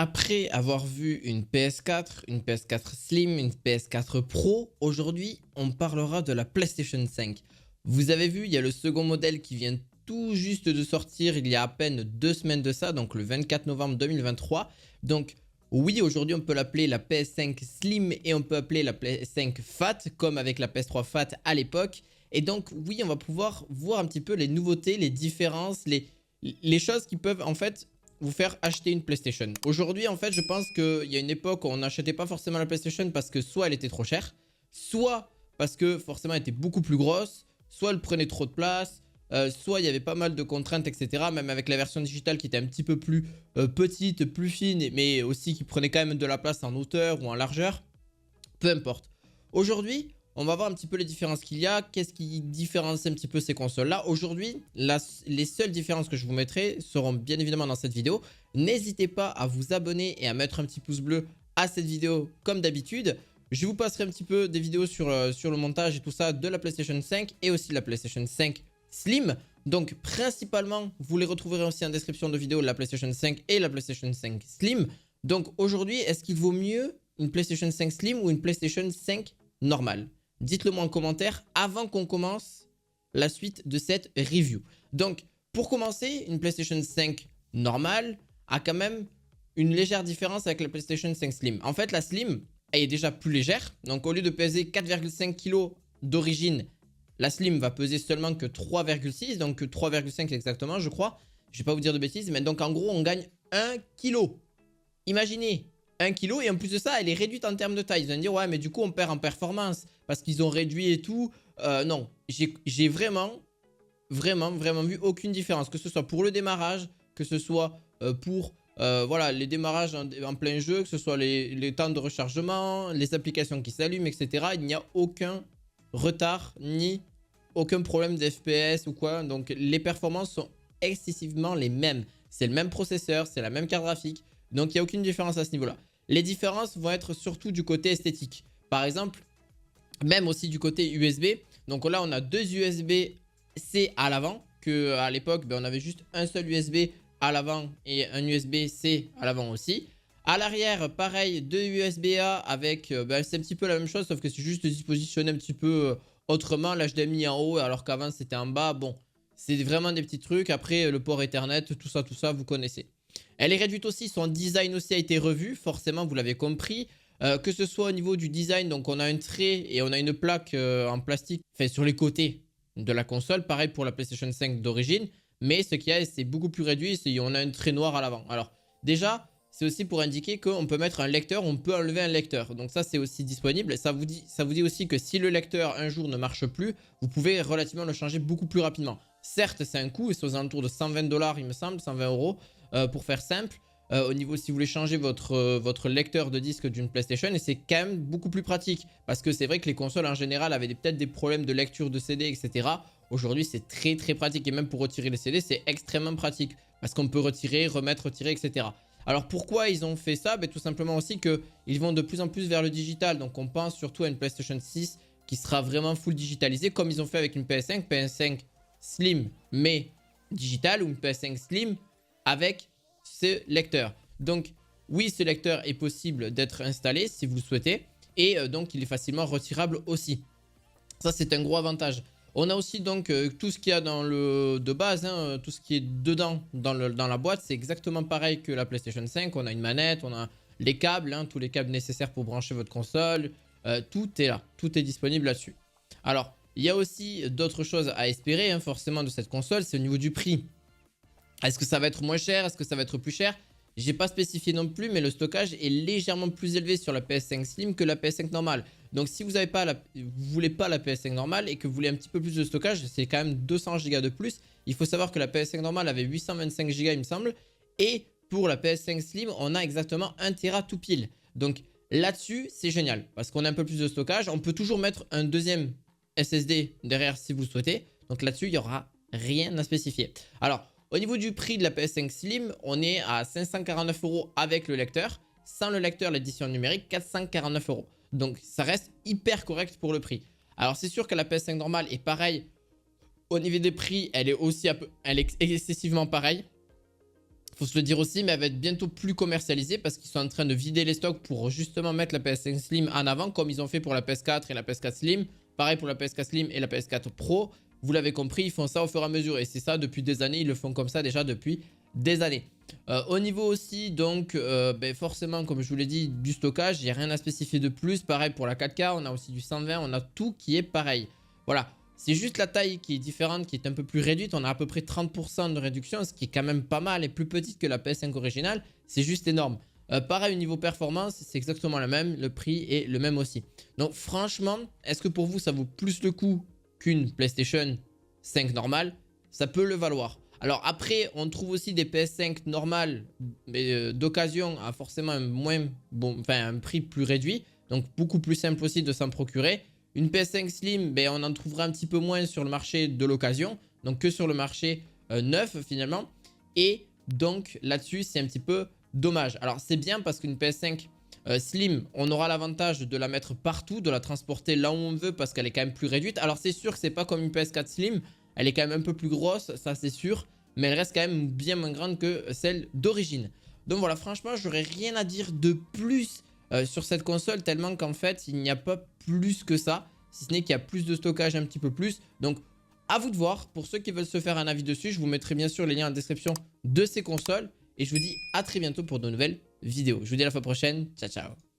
Après avoir vu une PS4, une PS4 Slim, une PS4 Pro, aujourd'hui, on parlera de la PlayStation 5. Vous avez vu, il y a le second modèle qui vient tout juste de sortir il y a à peine 2 semaines de ça, donc le 24 novembre 2023. Donc oui, aujourd'hui on peut l'appeler la PS5 Slim et on peut appeler la PS5 Fat, comme avec la PS3 Fat à l'époque. Et donc oui, on va pouvoir voir un petit peu les nouveautés, les différences, les choses qui peuvent en fait vous faire acheter une PlayStation. Aujourd'hui, en fait, je pense qu'il y a une époque où on n'achetait pas forcément la PlayStation parce que soit elle était trop chère, soit parce que forcément elle était beaucoup plus grosse, soit elle prenait trop de place, soit il y avait pas mal de contraintes, etc. Même avec la version digitale qui était un petit peu plus petite, plus fine, mais aussi qui prenait quand même de la place en hauteur ou en largeur. Peu importe. Aujourd'hui, on va voir un petit peu les différences qu'il y a. Qu'est-ce qui différencie un petit peu ces consoles-là. Aujourd'hui, les seules différences que je vous mettrai seront bien évidemment dans cette vidéo. N'hésitez pas à vous abonner et à mettre un petit pouce bleu à cette vidéo comme d'habitude. Je vous passerai un petit peu des vidéos sur le montage et tout ça de la PlayStation 5 et aussi de la PlayStation 5 Slim. Donc principalement, vous les retrouverez aussi en description de vidéo la PlayStation 5 et la PlayStation 5 Slim. Donc aujourd'hui, est-ce qu'il vaut mieux une PlayStation 5 Slim ou une PlayStation 5 normale? Dites-le moi en commentaire avant qu'on commence la suite de cette review. Donc, pour commencer, une PlayStation 5 normale a quand même une légère différence avec la PlayStation 5 Slim. En fait, la Slim, elle est déjà plus légère. Donc, au lieu de peser 4,5 kg d'origine, la Slim va peser seulement que 3,6, donc 3,5 exactement, je crois. Je ne vais pas vous dire de bêtises, mais donc en gros, on gagne 1 kg. Imaginez, 1 kg, et en plus de ça, elle est réduite en termes de taille. Ils vont dire, ouais, mais du coup, on perd en performance parce qu'ils ont réduit et tout. Non, j'ai vraiment vu aucune différence. Que ce soit pour le démarrage, que ce soit pour voilà, les démarrages en plein jeu, que ce soit les temps de rechargement, les applications qui s'allument, etc. Il n'y a aucun retard ni aucun problème d'FPS ou quoi. Donc, les performances sont excessivement les mêmes. C'est le même processeur, c'est la même carte graphique. Donc, il n'y a aucune différence à ce niveau-là. Les différences vont être surtout du côté esthétique. Par exemple, même aussi du côté USB. Donc là, on a deux USB-C à l'avant. À l'époque, on avait juste un seul USB à l'avant et un USB-C à l'avant aussi. À l'arrière, pareil, deux USB-A avec... c'est un petit peu la même chose, sauf que c'est juste dispositionné un petit peu autrement. L'HDMI en haut, alors qu'avant, c'était en bas. Bon, c'est vraiment des petits trucs. Après, le port Ethernet, tout ça, vous connaissez. Elle est réduite aussi, son design aussi a été revu, forcément, vous l'avez compris. Que ce soit au niveau du design, donc on a un trait et on a une plaque en plastique fait sur les côtés de la console. Pareil pour la PlayStation 5 d'origine, mais ce qu'il y a, c'est beaucoup plus réduit, on a un trait noir à l'avant. Alors déjà, c'est aussi pour indiquer qu'on peut mettre un lecteur, on peut enlever un lecteur. Donc ça, c'est aussi disponible. Ça vous dit aussi que si le lecteur un jour ne marche plus, vous pouvez relativement le changer beaucoup plus rapidement. Certes, c'est un coût, c'est aux alentours de 120 $, il me semble, 120 euros pour faire simple. Au niveau si vous voulez changer votre lecteur de disque d'une PlayStation, et c'est quand même beaucoup plus pratique parce que c'est vrai que les consoles en général avaient peut-être des problèmes de lecture de CD, etc. Aujourd'hui, c'est très très pratique, et même pour retirer les CD, c'est extrêmement pratique parce qu'on peut retirer, remettre, retirer, etc. Alors pourquoi ils ont fait ça? Tout simplement aussi qu'ils vont de plus en plus vers le digital. Donc on pense surtout à une PlayStation 6 qui sera vraiment full digitalisée, comme ils ont fait avec une PS5, PS5 Slim mais digital, ou une PS5 Slim avec ce lecteur. Donc oui, ce lecteur est possible d'être installé si vous le souhaitez, et donc il est facilement retirable aussi. Ça, c'est un gros avantage. On a aussi donc tout ce qu'il y a dans de base, hein, tout ce qui est dedans dans la boîte, c'est exactement pareil que la PlayStation 5. On a une manette, on a les câbles, hein, tous les câbles nécessaires pour brancher votre console. Tout est là, tout est disponible là-dessus. Alors, il y a aussi d'autres choses à espérer, hein, forcément, de cette console, c'est au niveau du prix. Est-ce que ça va être moins cher? Est-ce que ça va être plus cher? J'ai pas spécifié non plus, mais le stockage est légèrement plus élevé sur la PS5 Slim que la PS5 normale. Donc si vous voulez pas la PS5 normale et que vous voulez un petit peu plus de stockage, c'est quand même 200 Go de plus. Il faut savoir que la PS5 normale avait 825 Go il me semble. Et pour la PS5 Slim, on a exactement 1 Tera tout pile. Donc là-dessus, c'est génial parce qu'on a un peu plus de stockage. On peut toujours mettre un deuxième SSD derrière si vous le souhaitez. Donc là-dessus, il n'y aura rien à spécifier. Alors, au niveau du prix de la PS5 Slim, on est à 549 € avec le lecteur. Sans le lecteur, l'édition numérique, 449 €. Donc ça reste hyper correct pour le prix. Alors c'est sûr que la PS5 normale est pareil. Au niveau des prix, elle est excessivement pareille. faut se le dire aussi, mais elle va être bientôt plus commercialisée parce qu'ils sont en train de vider les stocks pour justement mettre la PS5 Slim en avant, comme ils ont fait pour la PS4 et la PS4 Slim. Pareil pour la PS4 Slim et la PS4 Pro. Vous l'avez compris, ils font ça au fur et à mesure. Et c'est ça depuis des années, ils le font comme ça déjà depuis des années. Au niveau aussi, donc, forcément, comme je vous l'ai dit, du stockage, il n'y a rien à spécifier de plus. Pareil pour la 4K, on a aussi du 120, on a tout qui est pareil. Voilà. C'est juste la taille qui est différente, qui est un peu plus réduite. On a à peu près 30% de réduction, ce qui est quand même pas mal et plus petite que la PS5 originale. C'est juste énorme. Pareil au niveau performance, c'est exactement le même. Le prix est le même aussi. Donc franchement, est-ce que pour vous, ça vaut plus le coup qu'une PlayStation 5 normale? Ça peut le valoir. Alors après, on trouve aussi des PS5 normales, mais d'occasion à forcément un prix plus réduit. Donc beaucoup plus simple aussi de s'en procurer. Une PS5 Slim, on en trouvera un petit peu moins sur le marché de l'occasion, donc que sur le marché neuf finalement. Et donc là-dessus, c'est un petit peu dommage. Alors c'est bien parce qu'une PS5 Slim, on aura l'avantage de la mettre partout, de la transporter là où on veut parce qu'elle est quand même plus réduite. Alors c'est sûr que c'est pas comme une PS4 Slim, elle est quand même un peu plus grosse, ça c'est sûr, mais elle reste quand même bien moins grande que celle d'origine. Donc voilà, franchement, j'aurais rien à dire de plus sur cette console, tellement qu'en fait il n'y a pas plus que ça, si ce n'est qu'il y a plus de stockage, un petit peu plus. Donc à vous de voir. Pour ceux qui veulent se faire un avis dessus, je vous mettrai bien sûr les liens en description de ces consoles, et je vous dis à très bientôt pour de nouvelles vidéos. Je vous dis à la fois prochaine, ciao ciao.